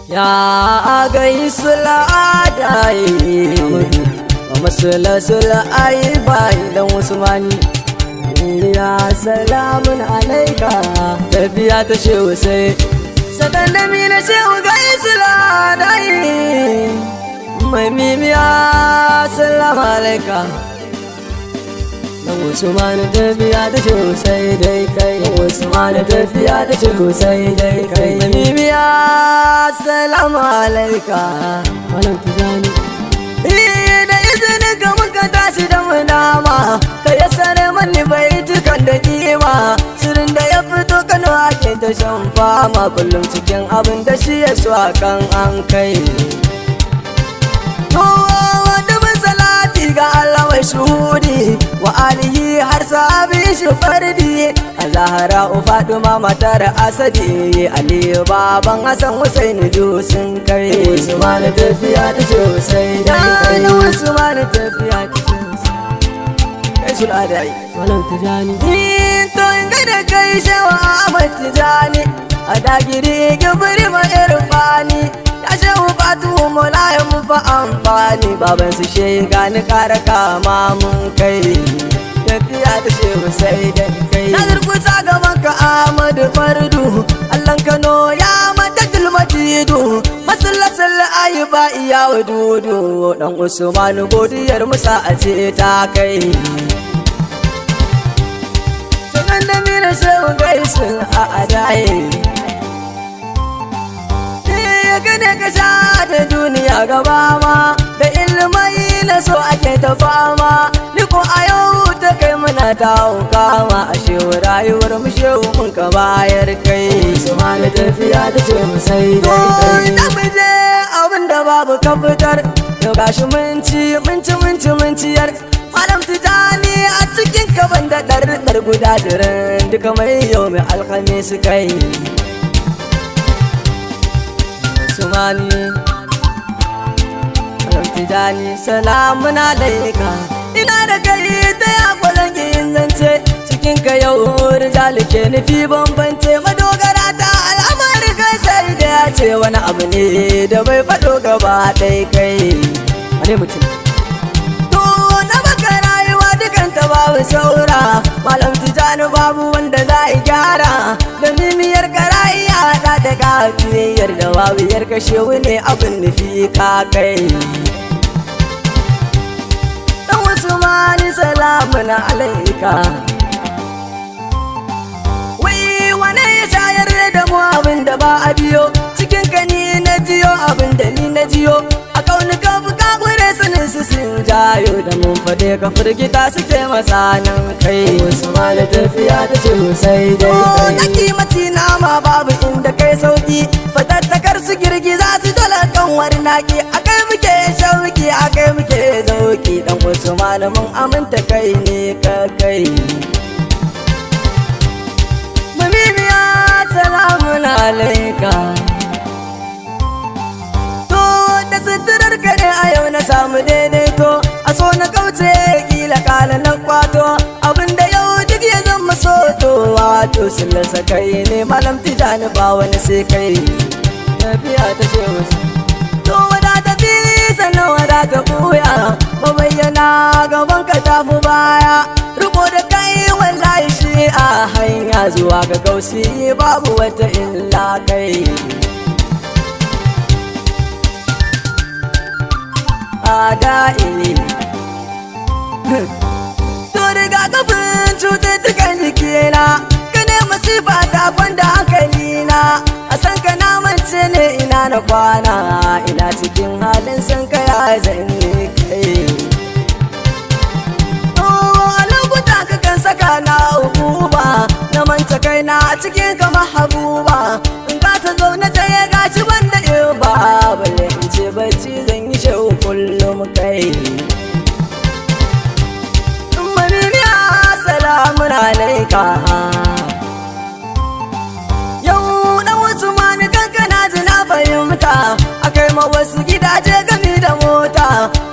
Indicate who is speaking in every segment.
Speaker 1: Ya gaisu la'adai masula sula ai bai dan Usmani. Ya salamun alaika tafiya ta shehu sai sakan da mi na shehu gaisu la'adai mai mimiya salamu alaika dan Usmani tafiya ta shehu sai dai kai. Usmani tafiya ta shehu sai dai kai mai mimiya salamu alaika malam Tijani. Da izinin ka muka tashi da munama ka ya sare mani baitukan da kima shirin da ya fito Kano ake ta shan fama kullum cikin abin da shi ya so akan an kai. Ga Allah mai shuhudi wa alihi har sahabi shi fardi Zahra Fatima matar Asadi Ali baban Hassan Husaini sun kai. Usman tafiya ta ce Husaini dai Usman tafiya ta ce kai sula dai wannan Tijani to inga da kai shewa Ahmad Tijani a dagiri gibri ma irfani ya shehu Fatuhu mulayen mu fa amfani baban su shega ni kara kama mun kai. Tafiya ta shehu sai da kai na durkusa gaban ka Ahmadu Fardu Allahn Kano ya mata dulmatidu masallatul ayyuba iya wadudu dan Usman godiyar musa a ce ta kai. Sakan da mina shehu gaisu a adai gane ka sha da duniya gaba ma da ilmai na so ake ta fama ni ko a yau ta kai muna ta kama a shehu rayuwar mu shehu mun ka bayar kai. Usman tafiya ta ce mu sai dai kai da mu je abin da babu ka fitar yau gashi mun ciyar malam Tijani a cikin kaban da dar guda dirin duka mai yau mai alhamis kai. Usmani malam Tijani salamun alaika ina da kai ta yakwalan yin zance cikin ka yau rijali ke nufi bambance madogara ta al'amar kai sai da ya ce wani abu ne da bai faɗo gaba ɗai kai. Wane mutum to na baka rayuwa dukanta babu saura malam Tijani babu wanda za a gyara da mimiyar karayi haɗa da kafiyar da wawiyar kashewu ne abin nufi ka kai. Dan Usmani salamun alaika wai wane ya shayar da mu abin da ba a biyo cikin ka ni na jiyo abin da ni na jiyo a kaunuka fuka gure sanin su sun jayo da mun fade ka firgita suke masanin kai. Usman tafiya ta ce sai dai kai na kimaci nama babu inda kai sauki fatattakar su girgiza su dole kan wani naki akai muke shauki akai muke zauki dan Usman mun aminta kai ne ka kai. Mamimiya salamun alaika suturar ka ne a yau na samu daidaito a so na kauce kila kala na kwato abinda yau duk ya zama soto wato sulasa kai ne malam Tijani ba wani sai kai. Tafiya ta shehu to wadata fili sannan wadata buya mabayyana gaban ka tafi baya riko da kai wallahi shi a hanya zuwa ga gausi babu wata illa kai. Ada'ili to riga kafin cututtukan jikina ka ne masifa ta kwanda hankalina a san ka namance ne ina na kwana ina cikin halin san ka ya zanne kai. A lokuta ka kan saka na hukuba na manta kaina a cikin ka mahabuba in kasa zaune tsaye gashi banda in ba balle in ce bacci zan yi shehu kullum kai. Mamimiya salamun alaika yau dan Usman kankana ji na fahimta akai ma wasu gidaje gami da mota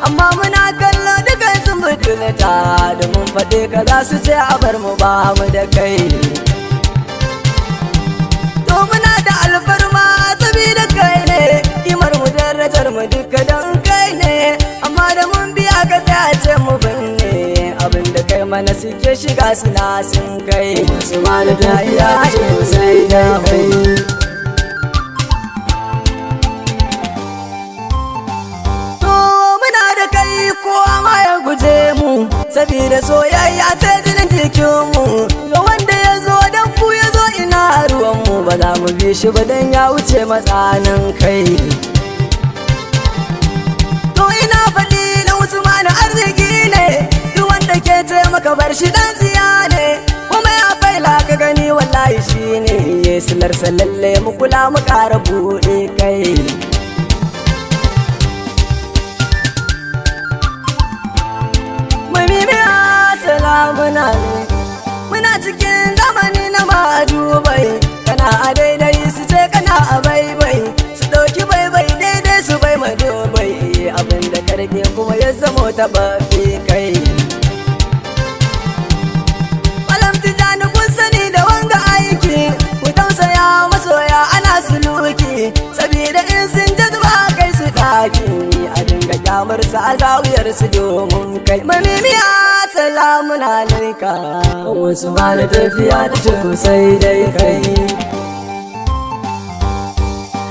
Speaker 1: amma muna kallo dukan sun butulta da mun faɗe ka za su ce a bar mu ba mu da kai. To muna da alfarma sabida kai ne mana suke shiga suna sun kai. Usman tafiya ce sai da kai. Kowa ma ya guje mu sabida soyayya ta jinin jikinmu. Ga wanda ya zo dan ku ya zo ina ruwanmu, ba za mu bi shi ba dan ya wuce matsanin kai. To ina faɗi na Usman arziki ne, duk wanda ke taimaka bar shi dan tsiya ne. Kuma ya faila ka gani wallahi shi ne, silar lalle mu kula mu ƙara buɗe kai. Muna cikin zamani na madubai, kana a daidai su ce kana a baibai, su ɗauki baibai daidai su bai madubai, abinda karfe kuma ya zamo taɓaɓɓe kai. Malam Tijjani kun sani da wanga aiki, ku tausaya masoya ana suluki, sabida in sun jazba kai su ɗaki, a dinga kyamar su a zawiyar su domin kai. Manimiya salamun alaika, Usman tafiya ta ce sai dai kai.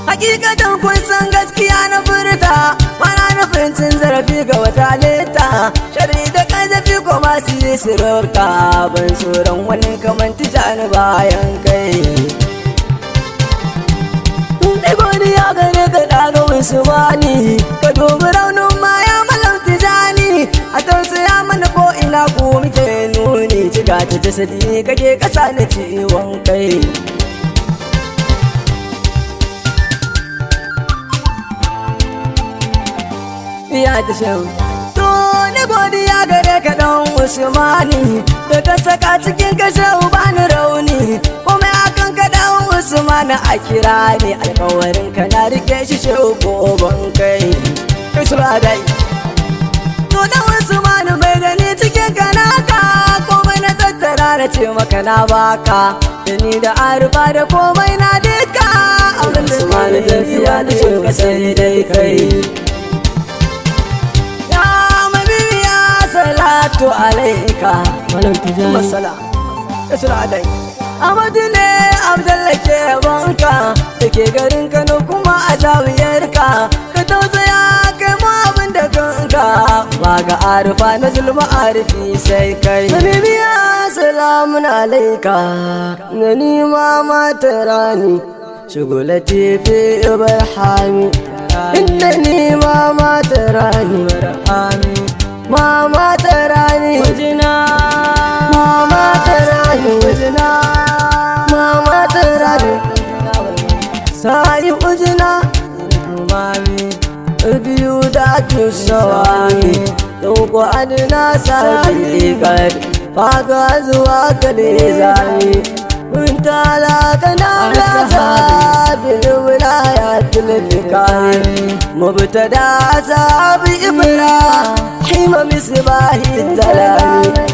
Speaker 1: Hakikatan kun san gaskiya na furta, mana nufin cin zarafi ga wata halitta, shari da ƙazafi ko masu yi sirarka, ban tsoron wani kamar Tijjani bayan kai. Tunai godiya gare ka daga Usmani, ka dubi raunin maya Malam Tijjani, a tausaya mana ko ina ku muke nuni, ciga ta jasadi kake kasa na ciwon kai. Ya ta shan to ni godiya gare ka dan Usmani, da ka saka cikin kashe bani rauni, kuma akan ka dan Usmani a kira ne, alkawarin ka na rike shi shehu goban kai. Kai su dai to dan Usmani bai gani cikin kanaka, komai na tattara na ce maka na baka, da ni da arba da komai na duka, abin da Usmani tafiya da shi ka sai dai kai. Salatu alaika Malam Tijjani masala Isra dai Amadu ne Abdallah ke banka, da ke garin Kano kuma a zawiyarka, ka tausaya kai mu abin da kanka, ba ga arifa na zulma arifi sai kai. Habibiya salamun alaika, gani mama tarani, shugulati fi ibrahimi, inda ni mama tarani barhami. Mama tarani wajina, mama tarani wajina, mama tarani sai wajina, mami biyu da tusawani, dauko adina sai kad faga zuwa kale zani, mun talaka na rasa bil wilayatul fikari, mubtada sabi ibrahim misbahi dalali,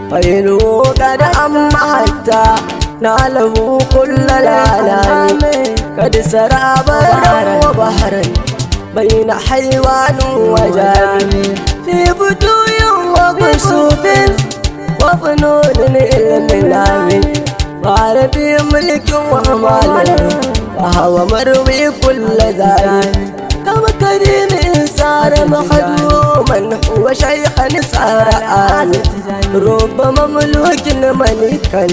Speaker 1: failu kad amma hatta nalahu kullal alami, kad sarabaran wa bahran bayna haywanin wa jami, fi butuyin wa kusufin wa funudin ilmin amin, وعربي ملك ومال فهو مروي كل ذلك، كما كريم إنسان مخدوما هو شيخا صار آل، رب مملوك ملكا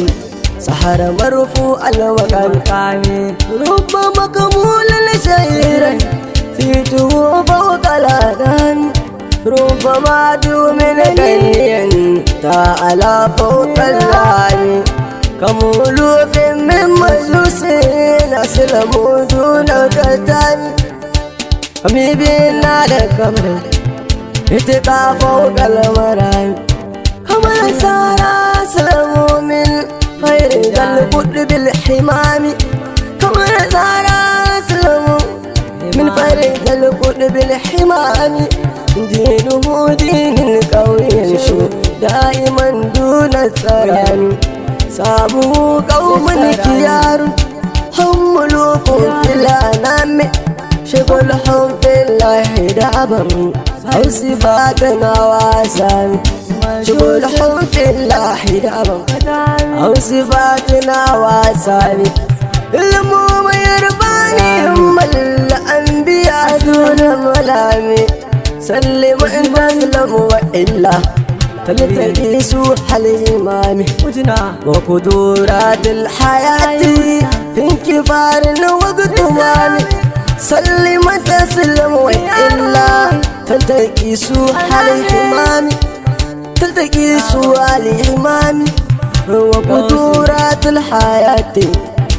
Speaker 1: سحر مرفوع الوكان، رب مكمول شهيرا سيته فوق الأذان، رب معدوم غنيا تعالى فوق العالي، كمولوف من مجلسين أسلموا دون قتال، حبيبنا لكمل اتقى فوق المرام، كما سار أسلموا من خير ذا القطب الحمام، كما سار أسلموا من خير ذا القطب الحمام، دينه دين قوي دائما دون الثرام، سابوا قوم كيار هم ملوك في الأنام، shigul hubbillahi daban hausi batana wasan shigul hubbillahi daban hausi batana wasan ilmu mai rubani malla anbiya duna malami sallima in taslamu wa illa تلتقيس حليمامي وقدورات الحياة في انكفار وقت مامي سلم تسلم وإلا تلتقيس حليمامي تلتقيس حليمامي وقدورات الحياة في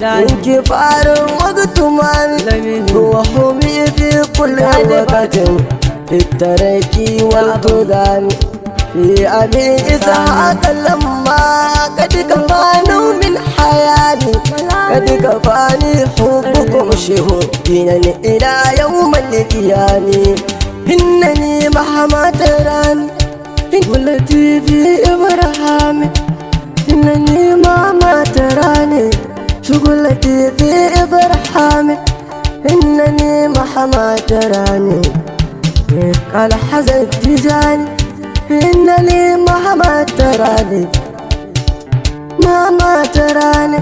Speaker 1: انكفار وقت مامي وحمي في كل وقت في التركي والقدام في أبي إسحاق لما قد كفانوا من حياتي قد كفاني حبكم شهودين إلى يوم القيامة إنني مهما تراني والتي في إبراهيم إنني مهما تراني شغلتي في إبراهيم إنني مهما تراني قال حزن تجاني إنني مهما تراني مهما تراني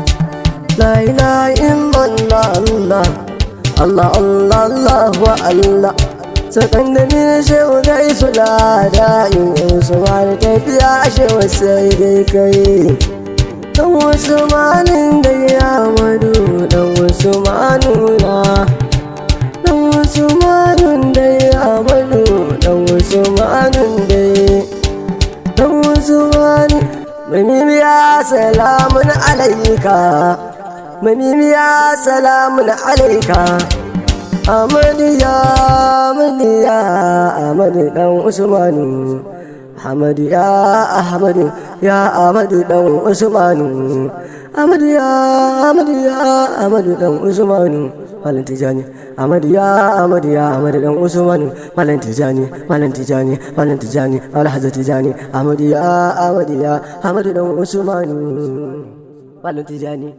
Speaker 1: لا إله إلا الله الله الله الله الله سكنني شو غيس لا دايم سمعت يا شو سيدي كي دو سمان دي أمدو دو سمانونا دو سمان دي أمدو دو سمان دي دو سمان مميم يا سلام عليك مميم يا سلام عليك أحمد يا أحمد يا أحمد دو عثمان أحمد يا أحمد يا أحمد دو عثمان أحمد يا أحمد يا أحمد دو عثمان مالن تجاني أحمد يا أحمد يا أحمد دو عثمان مالن تجاني مالن تجاني مالن تجاني على حزة تجاني أحمد يا أحمد يا أحمد دو عثمان مالن تجاني